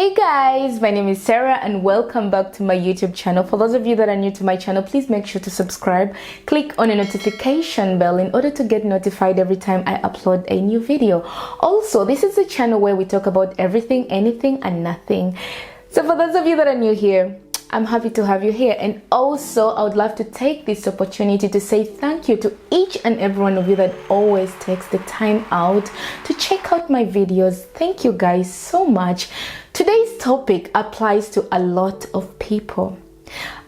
Hey guys, my name is Sarah and welcome back to my YouTube channel. For those of you that are new to my channel, please make sure to subscribe. Click on the notification bell in order to get notified every time I upload a new video. Also, this is a channel where we talk about everything, anything and nothing. So for those of you that are new here, I'm happy to have you here. And also, I would love to take this opportunity to say thank you to each and every one of you that always takes the time out to check out my videos. Thank you guys so much. Today's topic applies to a lot of people.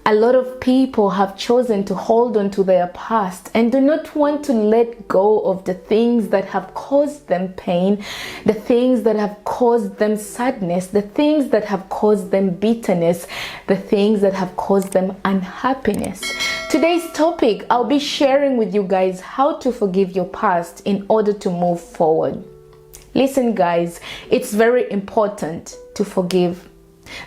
A lot of people have chosen to hold on to their past and do not want to let go of the things that have caused them pain, the things that have caused them sadness, the things that have caused them bitterness, the things that have caused them unhappiness. Today's topic, I'll be sharing with you guys how to forgive your past in order to move forward. Listen guys, it's very important to forgive.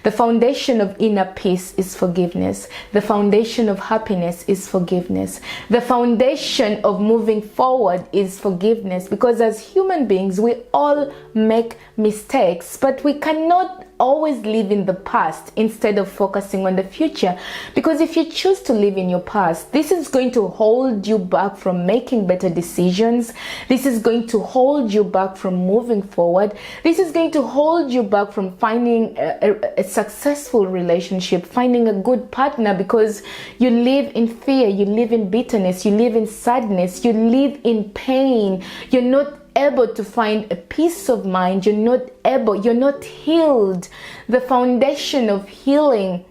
The foundation of inner peace is forgiveness. The foundation of happiness is forgiveness. The foundation of moving forward is forgiveness, because as human beings, we all make mistakes, but we cannot always live in the past instead of focusing on the future. Because if you choose to live in your past, this is going to hold you back from making better decisions. This is going to hold you back from moving forward. This is going to hold you back from finding a successful relationship, finding a good partner, because you live in fear, you live in bitterness, you live in sadness, you live in pain. You're not able to find a peace of mind. You're not healed. The foundation of healing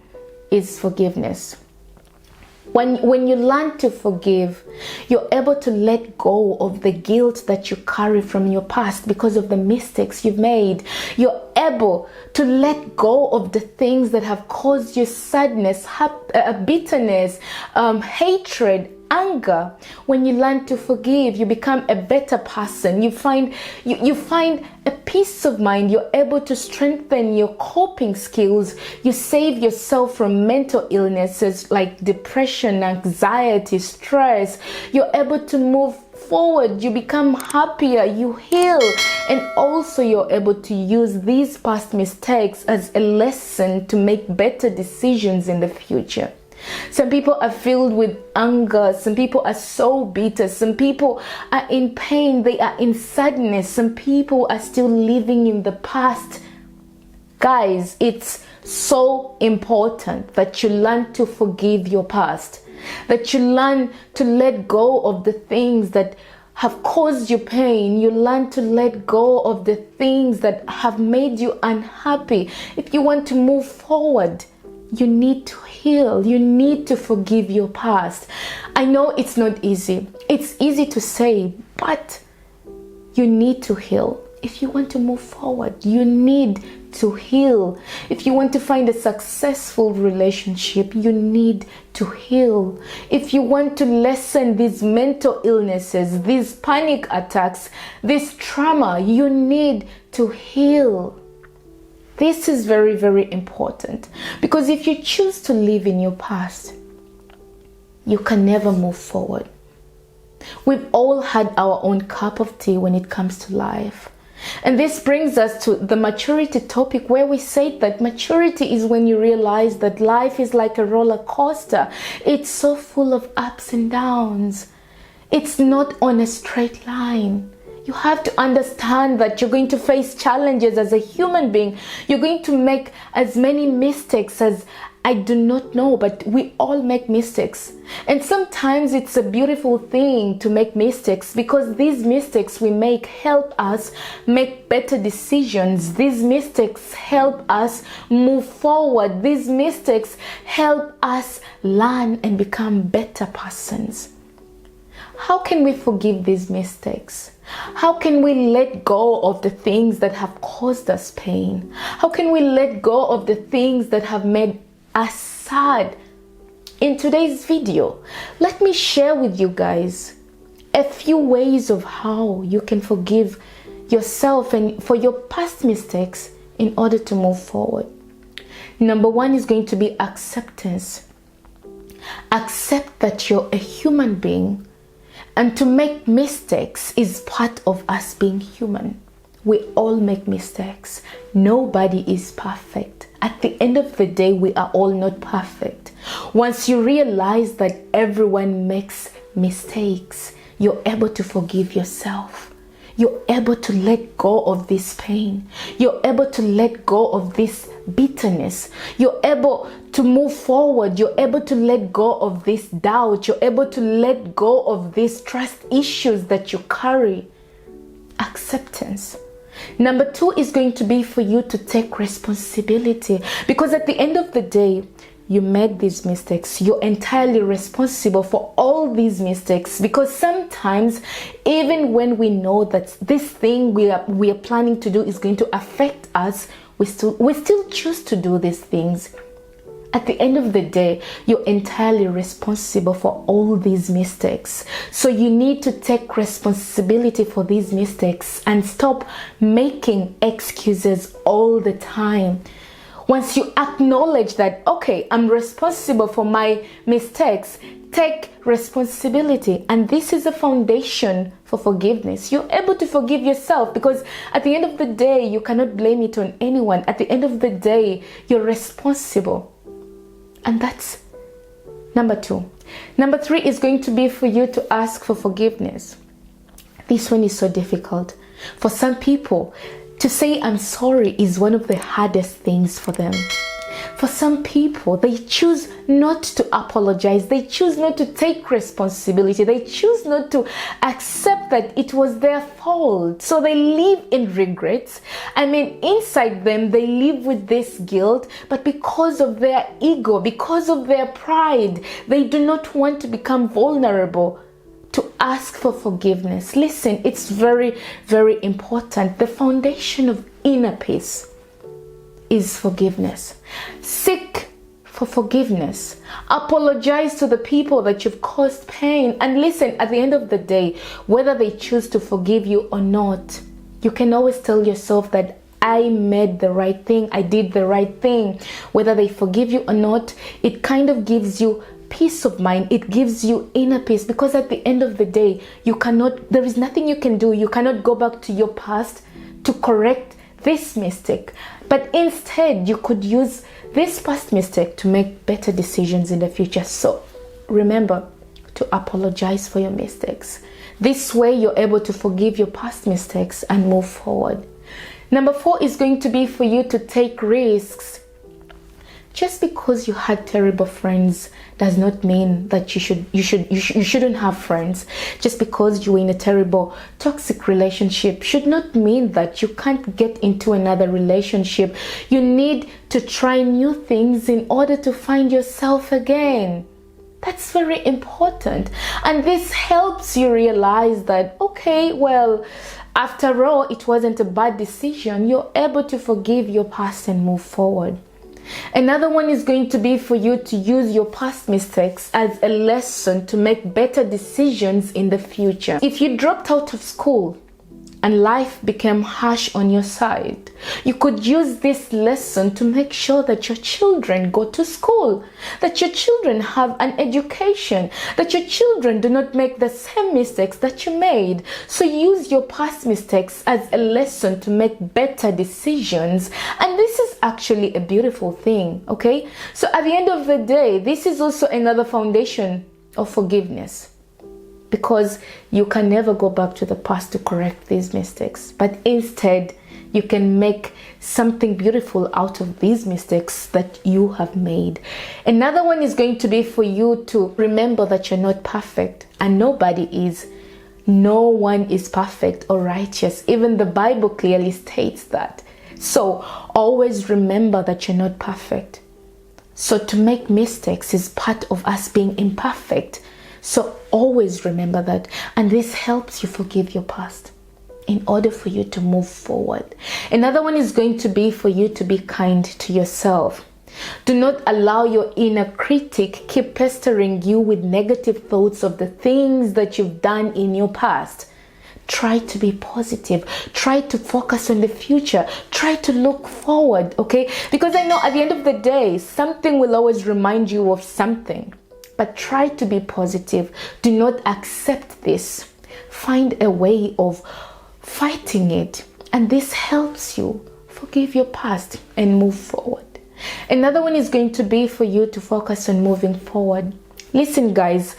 is forgiveness. When you learn to forgive, you're able to let go of the guilt that you carry from your past because of the mistakes you've made. You're able to let go of the things that have caused you sadness, bitterness, hatred, anger. When you learn to forgive, you become a better person. You find a peace of mind. You're able to strengthen your coping skills. You save yourself from mental illnesses like depression, anxiety, stress. You're able to move forward. You become happier. You heal. And also you're able to use these past mistakes as a lesson to make better decisions in the future. Some people are filled with anger. Some people are so bitter. Some people are in pain. They are in sadness. Some people are still living in the past. Guys, it's so important that you learn to forgive your past, that you learn to let go of the things that have caused you pain. You learn to let go of the things that have made you unhappy. If you want to move forward, you need to heal. You need to forgive your past. I know it's not easy. It's easy to say, but you need to heal. If you want to move forward, you need to heal. If you want to find a successful relationship, you need to heal. If you want to lessen these mental illnesses, these panic attacks, this trauma, you need to heal. This is very, very important, because if you choose to live in your past, you can never move forward. We've all had our own cup of tea when it comes to life. And this brings us to the maturity topic, where we say that maturity is when you realize that life is like a roller coaster. It's so full of ups and downs. It's not on a straight line. You have to understand that you're going to face challenges as a human being. You're going to make as many mistakes as I do not know, but we all make mistakes. And sometimes it's a beautiful thing to make mistakes, because these mistakes we make help us make better decisions. These mistakes help us move forward. These mistakes help us learn and become better persons. How can we forgive these mistakes? How can we let go of the things that have caused us pain? How can we let go of the things that have made us sad? In today's video, let me share with you guys a few ways of how you can forgive yourself and for your past mistakes in order to move forward. Number one is going to be acceptance. Accept that you're a human being, and to make mistakes is part of us being human. We all make mistakes. Nobody is perfect. At the end of the day, we are all not perfect. Once you realize that everyone makes mistakes, you're able to forgive yourself. You're able to let go of this pain. You're able to let go of this bitterness. You're able to move forward. You're able to let go of this doubt. You're able to let go of these trust issues that you carry. Acceptance. Number 2 is going to be for you to take responsibility, because at the end of the day, you made these mistakes. You're entirely responsible for all these mistakes, because sometimes even when we know that this thing we are planning to do is going to affect us, we still choose to do these things. At the end of the day, you're entirely responsible for all these mistakes. So you need to take responsibility for these mistakes and stop making excuses all the time. Once you acknowledge that, okay, I'm responsible for my mistakes, take responsibility. And this is a foundation for forgiveness. You're able to forgive yourself, because at the end of the day, you cannot blame it on anyone. At the end of the day, you're responsible. And that's number 2. Number 3 is going to be for you to ask for forgiveness. This one is so difficult. For some people, to say I'm sorry is one of the hardest things for them. For some people, they choose not to apologize. They choose not to take responsibility. They choose not to accept that it was their fault. So they live in regrets. I mean, inside them, they live with this guilt, but because of their ego, because of their pride, they do not want to become vulnerable to ask for forgiveness. Listen, it's very, very important. The foundation of inner peace is forgiveness. Seek for forgiveness. Apologize to the people that you've caused pain. And listen, at the end of the day, whether they choose to forgive you or not, you can always tell yourself that I made the right thing. I did the right thing. Whether they forgive you or not, it kind of gives you peace of mind. It gives you inner peace, because at the end of the day, there is nothing you can do. You cannot go back to your past to correct this mistake, but instead you could use this past mistake to make better decisions in the future. So remember to apologize for your mistakes. This way you're able to forgive your past mistakes and move forward. Number 4 is going to be for you to take risks. Just because you had terrible friends does not mean that you shouldn't have friends. Just because you were in a terrible toxic relationship should not mean that you can't get into another relationship. You need to try new things in order to find yourself again. That's very important. And this helps you realize that, okay, well, after all, it wasn't a bad decision. You're able to forgive your past and move forward. Another one is going to be for you to use your past mistakes as a lesson to make better decisions in the future. If you dropped out of school and life became harsh on your side, you could use this lesson to make sure that your children go to school, that your children have an education, that your children do not make the same mistakes that you made. So use your past mistakes as a lesson to make better decisions. And this is actually a beautiful thing, okay? So at the end of the day, this is also another foundation of forgiveness, because you can never go back to the past to correct these mistakes, but instead you can make something beautiful out of these mistakes that you have made. Another one is going to be for you to remember that you're not perfect, and nobody is. No one is perfect or righteous. Even the Bible clearly states that. So always remember that you're not perfect. So to make mistakes is part of us being imperfect. So always remember that, and this helps you forgive your past in order for you to move forward. Another one is going to be for you to be kind to yourself. Do not allow your inner critic keep pestering you with negative thoughts of the things that you've done in your past. Try to be positive. Try to focus on the future. Try to look forward, okay? Because I know at the end of the day, something will always remind you of something. But try to be positive. Do not accept this. Find a way of fighting it. And this helps you forgive your past and move forward. Another one is going to be for you to focus on moving forward. Listen, guys,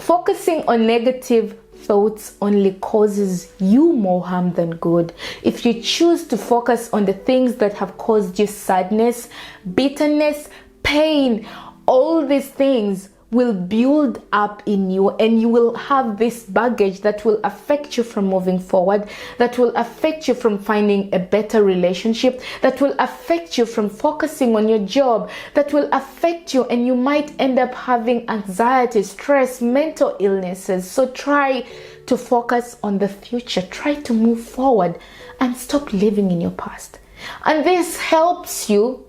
focusing on negative thoughts only causes you more harm than good. If you choose to focus on the things that have caused you sadness, bitterness, pain, all these things will build up in you, and you will have this baggage that will affect you from moving forward, that will affect you from finding a better relationship, that will affect you from focusing on your job, that will affect you, and you might end up having anxiety, stress, mental illnesses. So try to focus on the future. Try to move forward and stop living in your past. And this helps you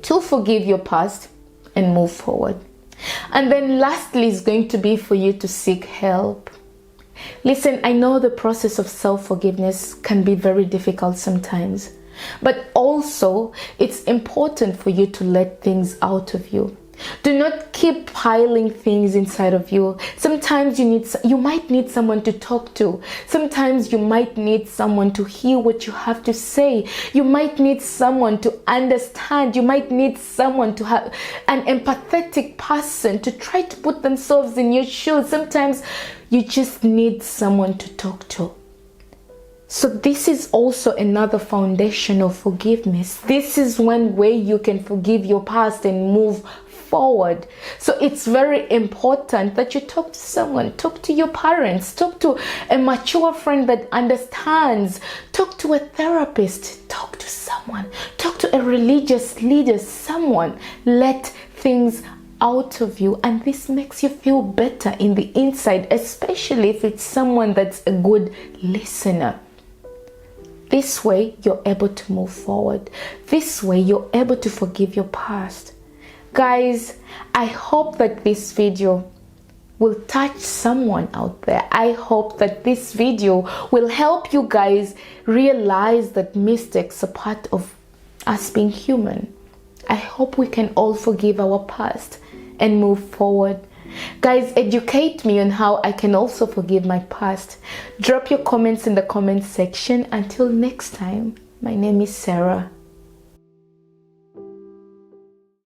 to forgive your past and move forward. And then lastly is going to be for you to seek help. Listen, I know the process of self-forgiveness can be very difficult sometimes, but also it's important for you to let things out of you. Do not keep piling things inside of you. Sometimes you might need someone to talk to. Sometimes you might need someone to hear what you have to say. You might need someone to understand. You might need someone to have an empathetic person to try to put themselves in your shoes. Sometimes you just need someone to talk to. So this is also another foundation of forgiveness. This is one way you can forgive your past and move forward. So it's very important that you talk to someone. Talk to your parents. Talk to a mature friend that understands. Talk to a therapist. Talk to someone. Talk to a religious leader. Someone. Let things out of you, and this makes you feel better in the inside, especially if it's someone that's a good listener. This way, you're able to move forward. This way, you're able to forgive your past. Guys, I hope that this video will touch someone out there. I hope that this video will help you guys realize that mistakes are part of us being human. I hope we can all forgive our past and move forward. Guys, educate me on how I can also forgive my past. Drop your comments in the comment section. Until next time, my name is Sarah.